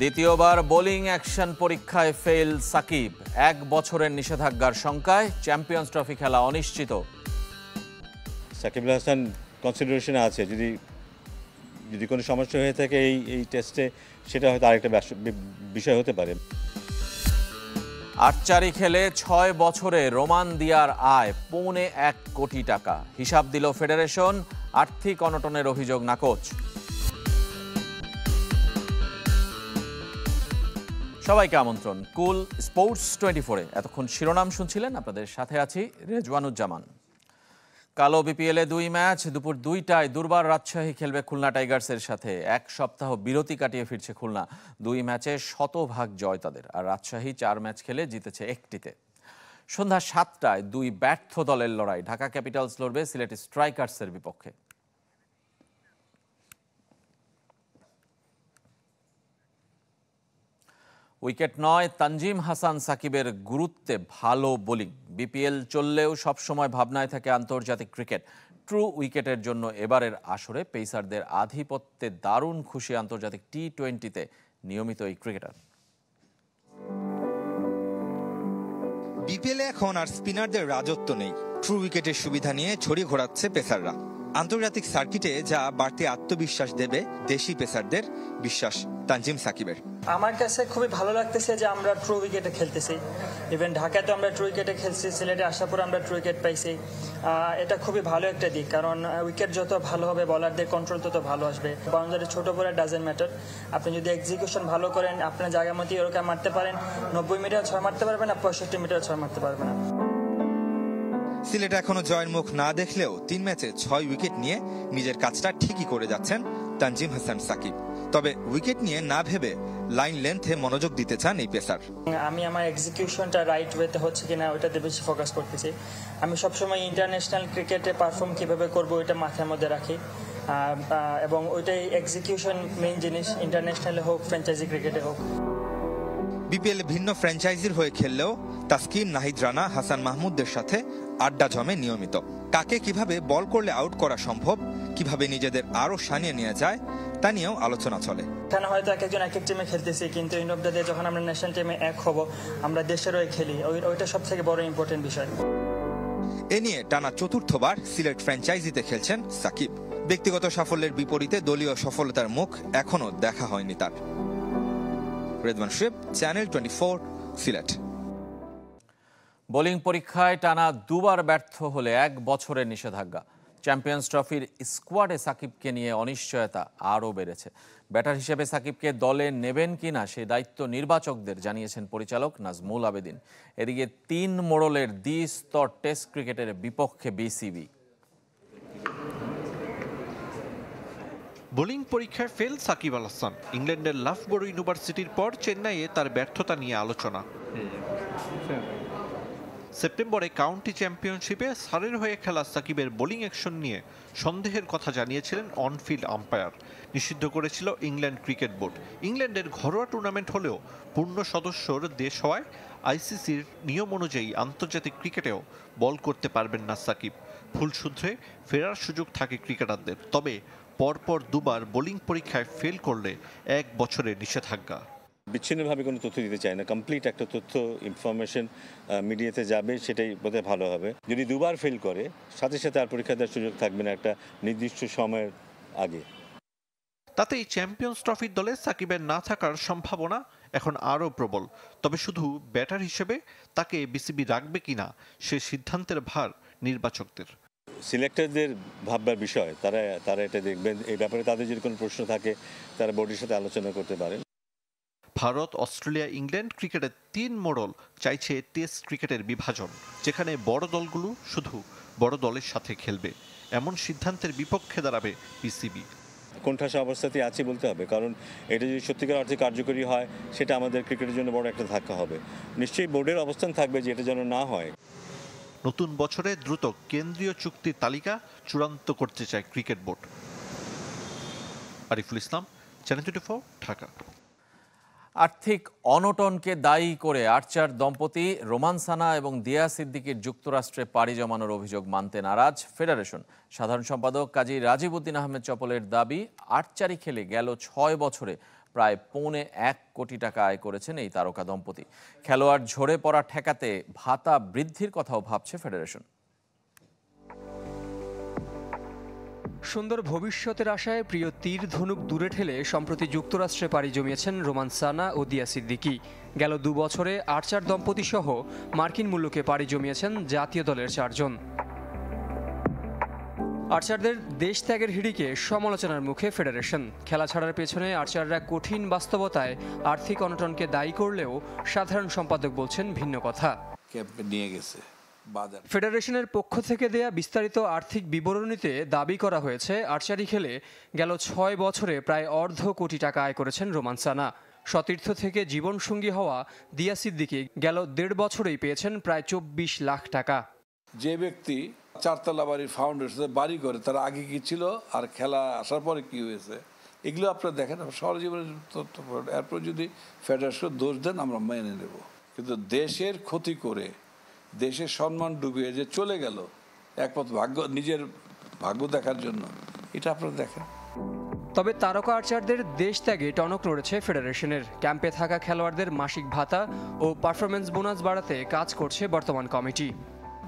দ্বিতীয়বার bowling action পরীক্ষায় fail Shakib, 1 বছরের নিষেধাজ্ঞার শঙ্কায় চ্যাম্পিয়ন্স ট্রফি খেলা অনিশ্চিত। সাকিব আল হাসান কনসিডারেশনে আছে, যদি কোনো সমস্যা হয়ে থাকে এই টেস্টে, সেটা হয়তো আরেকটা বিষয় হতে পারে। আর্চারি খেলে 6 বছরে রোমান দিয়ার আয় 1.25 কোটি টাকা, হিসাব দিল ফেডারেশন। আর্থিক অনটনের অভিযোগ নাকচ। সবাইকে আমন্ত্রণ কুল স্পোর্টস 24-এ। এতক্ষণ শিরোনাম শুনছিলেন, আপনাদের সাথে আছি রেজওয়ানুজ্জামান। কালো বিপিএলে 2 ম্যাচ, দুপুর 2টায় দুর্বার রাজশাহী খেলবে খুলনা টাইগার্সের সাথে। 1 সপ্তাহ বিরতি কাটিয়ে ফিরছে খুলনা। 2 ম্যাচে শতভাগ জয় তাদের, আর রাজশাহী 4 ম্যাচ খেলে জিতেছে 1টিতে। সন্ধ্যা 7টায় 2 ব্যর্থ দলের লড়াই। ঢাকা ক্যাপিটালস লড়বে সিলেট স্ট্রাইকার্সের বিপক্ষে। উইকেট নয়, তানজিম হাসান সাকিবের গুরুত্বে ভালো বোলিং। বিপিএল চললেও সবসময় ভাবনায় থাকে আন্তর্জাতিক ক্রিকেট। ট্রু উইকেটের জন্য এবারের আসরে পেসারদের আধিপত্যে দারুণ খুশি আন্তর্জাতিক টি-20-তে নিয়মিত এই ক্রিকেটার। বিপিএলে এখন আর স্পিনারদের রাজত্ব নেই। ট্রু উইকেটের সুবিধা নিয়ে ছড়ি ঘোরাচ্ছে পেসাররা। আন্তর্জাতিক সার্কিটে যা বাড়তি আত্মবিশ্বাস দেবে দেশি পেসারদের, বিশ্বাস তানজিম সাকিবের। আমার কাছে খুবই ভালো লাগতেছে যে আমরা ট্রু উইকেটে খেলতেছি। ইভেন ঢাকাতে আমরা ট্রু উইকেটে খেলছি, সিলেটে আসার পর আমরা ট্রু উইকেট পাইছি। এটা খুবই ভালো একটা দিক, কারণ উইকেট যত ভালো হবে বলারদের কন্ট্রোল তত ভালো আসবে। বাউন্ডারি ছোট বড় ডাজেন্ট ম্যাটার, আপনি যদি এক্সিকিউশন ভালো করেন, আপনার জায়গা মতো ওরকম মারতে পারেন, 90 মিটার 6 মারতে পারবেন না, 65 মিটার 6 মারতে পারবেন না। সিলেট এখনো জয়ের মুখ না দেখলেও 3 ম্যাচে 6 উইকেট নিয়ে নিজের কাজটা ঠিকই করে যাচ্ছেন তানজিম হাসান সাকিব। তবে উইকেট নিয়ে না ভেবে লাইন লেন্থে মনোযোগ দিতে চান এই পেসার। আমি আমার এক্সিকিউশনটা রাইট ওয়েতে হচ্ছে কিনা ওইটাতে বেশি ফোকাস করতেছি। আমি সবসময় ইন্টারন্যাশনাল ক্রিকেটে পারফর্ম কিভাবে করবো ওইটা মাথার মধ্যে রাখি, এবং ওইটাই এক্সিকিউশন মেইন জিনিস, ইন্টারন্যাশনালে হোক ফ্র্যাঞ্চাইজি ক্রিকেটে হোক। বিপিএল ভিন্ন ফ্র্যাঞ্চাইজির হয়ে খেললেও তাসকিন, নাহিদ রানা, হাসান মাহমুদদের সাথে আড্ডা জমে নিয়মিত। কাকে কিভাবে বল করলে আউট করা সম্ভব, কিভাবে নিজেদের আরো সানিয়ে নেওয়া যায়, তা নিয়েও আলোচনা চলে। এখানে হয়তো এক একজন এক এক টিমে খেলতেছি, কিন্তু এন্ড অফ দ্য ডে যখন আমরা ন্যাশনাল টিমে এক হব, আমরা দেশের হয়ে খেলি, ওইটা সব থেকে বড় ইম্পর্টেন্ট বিষয়। এ নিয়ে টানা 4র্থবার সিলেট ফ্র্যাঞ্চাইজিতে খেলছেন সাকিব। ব্যক্তিগত সাফল্যের বিপরীতে দলীয় সফলতার মুখ এখনো দেখা হয়নি তার। রেদওয়ান শিব, চ্যানেল 24, সিলেট। বোলিং পরীক্ষায় টানা 2 বার ব্যর্থ হলে 1 বছরের নিষেধাজ্ঞা। চ্যাম্পিয়ন্স ট্রফির স্কোয়াডে সাকিবকে নিয়ে অনিশ্চয়তা আরও বেড়েছে। ব্যাটার হিসেবে সাকিবকে দলে নেবেন কিনা সে দায়িত্ব নির্বাচকদের, জানিয়েছেন পরিচালক নাজমুল আবেদিন। এদিকে 3 মোড়লের দ্বি-স্তর টেস্ট ক্রিকেটের বিপক্ষে বিসিবি। বোলিং পরীক্ষায় ফেল সাকিব আল হাসান। ইংল্যান্ডের লাফবরো ইউনিভার্সিটির পর চেন্নাইয়ে তার ব্যর্থতা নিয়ে আলোচনা। সেপ্টেম্বরে কাউন্টি চ্যাম্পিয়নশিপে সারের হয়ে খেলা সাকিবের বোলিং অ্যাকশন নিয়ে সন্দেহের কথা জানিয়েছিলেন অনফিল্ড আম্পায়ার। নিষিদ্ধ করেছিল ইংল্যান্ড ক্রিকেট বোর্ড। ইংল্যান্ডের ঘরোয়া টুর্নামেন্ট হলেও পূর্ণ সদস্যর দেশ হওয়ায় আইসিসির নিয়ম অনুযায়ী আন্তর্জাতিক ক্রিকেটেও বল করতে পারবেন না সাকিব। ভুল সূত্রে ফেরার সুযোগ থাকে ক্রিকেটারদের, তবে পরপর 2 বার বোলিং পরীক্ষায় ফেল করলে 1 বছরের নিষেধাজ্ঞা। বিচ্ছিন্নভাবে কোনো তথ্য দিতে চাই না, কমপ্লিট একটা তথ্য ইনফরমেশন মিডিয়াতে যাবে, সেটাই বোধহয় ভালো হবে। যদি 2 বার ফেল করে, সাথে সাথে আর পরীক্ষা দেওয়ার সুযোগ থাকবে না একটা নির্দিষ্ট সময়ের আগে। তাতেই চ্যাম্পিয়ন্স ট্রফির দলে সাকিবের না থাকার সম্ভাবনা এখন আরও প্রবল। তবে শুধু ব্যাটার হিসেবে তাকে বিসিবি রাখবে কিনা সে সিদ্ধান্তের ভার নির্বাচকদের। সিলেক্টরদের ভাববার বিষয়, তারা এটা দেখবেন। এই ব্যাপারে তাদের যদি কোনো প্রশ্ন থাকে তারা বোর্ডের সাথে আলোচনা করতে পারেন। ভারত, অস্ট্রেলিয়া, ইংল্যান্ড ক্রিকেটের 3 মোড়ল চাইছে টেস্ট ক্রিকেটের বিভাজন, যেখানে বড় দলগুলো শুধু বড় দলের সাথে খেলবে। এমন সিদ্ধান্তের বিপক্ষে দাঁড়াবে বিসিবি। কোণঠাসা অবস্থাতেই আছে বলতে হবে, কারণ এটা যদি সত্যিকার অর্থে কার্যকরী হয়, সেটা আমাদের ক্রিকেটের জন্য বড় একটা ধাক্কা হবে। নিশ্চয়ই বোর্ডের অবস্থান থাকবে যে এটা যেন না হয়। নতুন বছরে দ্রুত কেন্দ্রীয় চুক্তির তালিকা চূড়ান্ত করতে চায় cricket board. Ariful Islam, channel 24, Dhaka. আর্থিক অনটনকে দায়ী করে আর্চার দম্পতি রোমান সানা এবং দিয়া সিদ্দিকীর যুক্তরাষ্ট্রে পাড়ি জমানোর অভিযোগ মানতে নারাজ ফেডারেশন। সাধারণ সম্পাদক কাজী রাজীব উদ্দিন আহমেদ চপলের দাবি, আর্চারি খেলে গেল 6 বছরে প্রায় 1.25 কোটি টাকা আয় করেছেন এই তারকা দম্পতি। খেলোয়াড় ঝরে পড়া ঠেকাতে ভাতা বৃদ্ধির কথাও ভাবছে ফেডারেশন। সুন্দর ভবিষ্যতের আশায় প্রিয় তীর ধনুক দূরে ঠেলে সম্প্রতি যুক্তরাষ্ট্রে পাড়ি জমিয়েছেন রোমান সানা ও দিয়া সিদ্দিকি। গেল 2 বছরে আর্চার দম্পতি সহ মার্কিন মুলুকে পাড়ি জমিয়েছেন জাতীয় দলের 4 জন। আর্চারদের দেশ ত্যাগের হিড়িকে সমালোচনার মুখে ফেডারেশন। খেলা ছাড়ার পেছনে আর্চাররা কঠিন বাস্তবতায় আর্থিক অনটনকে দায়ী করলেও সাধারণ সম্পাদক বলছেন ভিন্ন কথা। ক্যাম্পে নিয়ে গেছে ফেডারেশনের পক্ষ থেকে দেয়া বিস্তারিত আর্থিক বিবরণীতে দাবি করা হয়েছে আর্চারি খেলে গেল 6 বছরে প্রায় 1.5 কোটি টাকা আয় করেছেন রোমান সানা। সতীর্থ থেকে জীবনসঙ্গী হওয়া দিয়া সিদ্দিকি গেল 1.5 বছরেই পেয়েছেন প্রায় 24 লাখ টাকা। যে ব্যক্তি 4 তলা বাড়ির ফাউন্ডেশনে বাড়ি করে তার আগে কি ছিল আর খেলা আসার পরে কি হয়েছে এগুলো আপনারা দেখেন শহর জীবনের তথ্য। এরপর যদি ফেডারেশন দোষ দেন আমরা মেনে নেব, কিন্তু দেশের ক্ষতি করে দেশের সম্মান ডুবিয়ে যে চলে গেল একমাত্র নিজের ভাগ্য দেখার জন্য, এটা আপনারা দেখেন। তবে তারকা আর্চারদের দেশ ত্যাগে টনক নড়েছে ফেডারেশনের। ক্যাম্পে থাকা খেলোয়াড়দের মাসিক ভাতা ও পারফরমেন্স বোনাস বাড়াতে কাজ করছে বর্তমান কমিটি।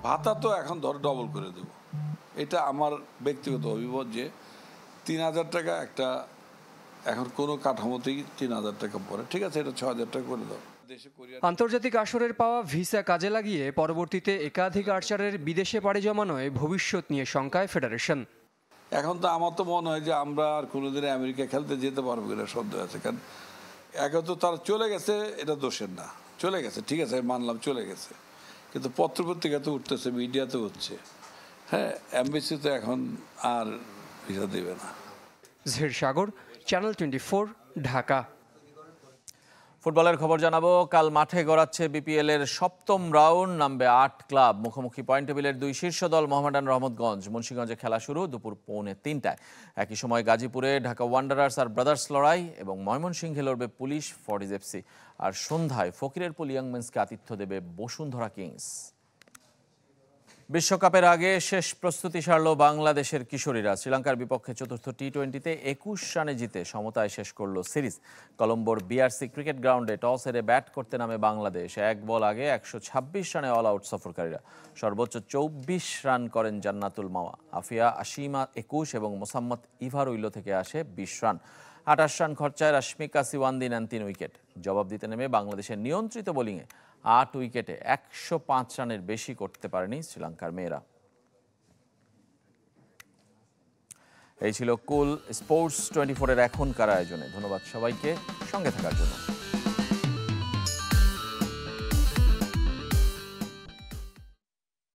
ভাতা তো এখন ডবল করে দেব, এটা আমার ব্যক্তিগত অভিমত যে 3,000 টাকা একটা এখন কোনো কাঠামোতেই 3,000 টাকা পড়ে, ঠিক আছে, এটা 6,000 টাকা করে দাও। আন্তর্জাতিক আসরের পাওয়া ভিসা কাজে লাগিয়ে পরবর্তীতে একাধিক আর্চারের বিদেশে পাড়ি জমানোয় ভবিষ্যৎ নিয়ে শঙ্কায় ফেডারেশন। এখন তো আমার তো মনে হয় যে আমরা আর কোনোদিনে আমেরিকা খেলতে যেতে পারবো কিনা সন্দেহ আছে, কারণ একে তো তারা চলে গেছে, এটা দোষের না, চলে গেছে, ঠিক আছে মানলাম চলে গেছে, কিন্তু পত্রপত্রিকাতে উঠতেছে, মিডিয়াতে উঠছে, হ্যাঁ, এমবিসিতে এখন আর ভিসা দেবে না। জহির সাগর, চ্যানেল 24, ঢাকা। ফুটবলের খবর জানাবো। কাল মাঠে গড়াচ্ছে বিপিএল এর 7ম রাউন্ড। নামবে 8 ক্লাব। মুখোমুখি পয়েন্ট টেবিলের 2 শীর্ষ দল মোহামেডান, রহমতগঞ্জ। মুন্সিগঞ্জে খেলা শুরু দুপুর 2:45টায়। একই সময় গাজীপুরে ঢাকা ওয়ান্ডারার্স আর ব্রাদার্স লড়াই এবং ময়মনসিংহে লড়বে পুলিশ ফর্টিজ এফসি। আর সন্ধ্যায় ফকিরেরপুল ইয়াংম্যানসকে আতিথ্য দেবে বসুন্ধরা কিংস। বিশ্বকাপের আগে শেষ প্রস্তুতি সারল বাংলাদেশের কিশোরীরা। শ্রীলঙ্কার বিপক্ষে চতুর্থ টি-20তে 21 রানে জিতে সমতায় শেষ করল সিরিজ। কলম্বোর বিআরসি ক্রিকেট গ্রাউন্ডে টস হেরে ব্যাট করতে নামে বাংলাদেশ। 1 বল আগে 126 রানে অল আউট সফরকারীরা। সর্বোচ্চ 24 রান করেন জান্নাতুল মাওয়া। আফিয়া আসিমা 21 এবং মোসাম্মদ ইভারুইলো থেকে আসে 20 রান। 28 রান খরচায় রাশমিকা সিওয়ান্দি নেন 3 উইকেট। জবাব দিতে নেমে বাংলাদেশের নিয়ন্ত্রিত বোলিংয়ে 8 উইকেটে 105 রানের বেশি করতে পারেনি শ্রীলঙ্কার মেয়েরা। এই ছিল কুল স্পোর্টস 24 এর এখনকার আয়োজনে। ধন্যবাদ সবাইকে সঙ্গে থাকার জন্য।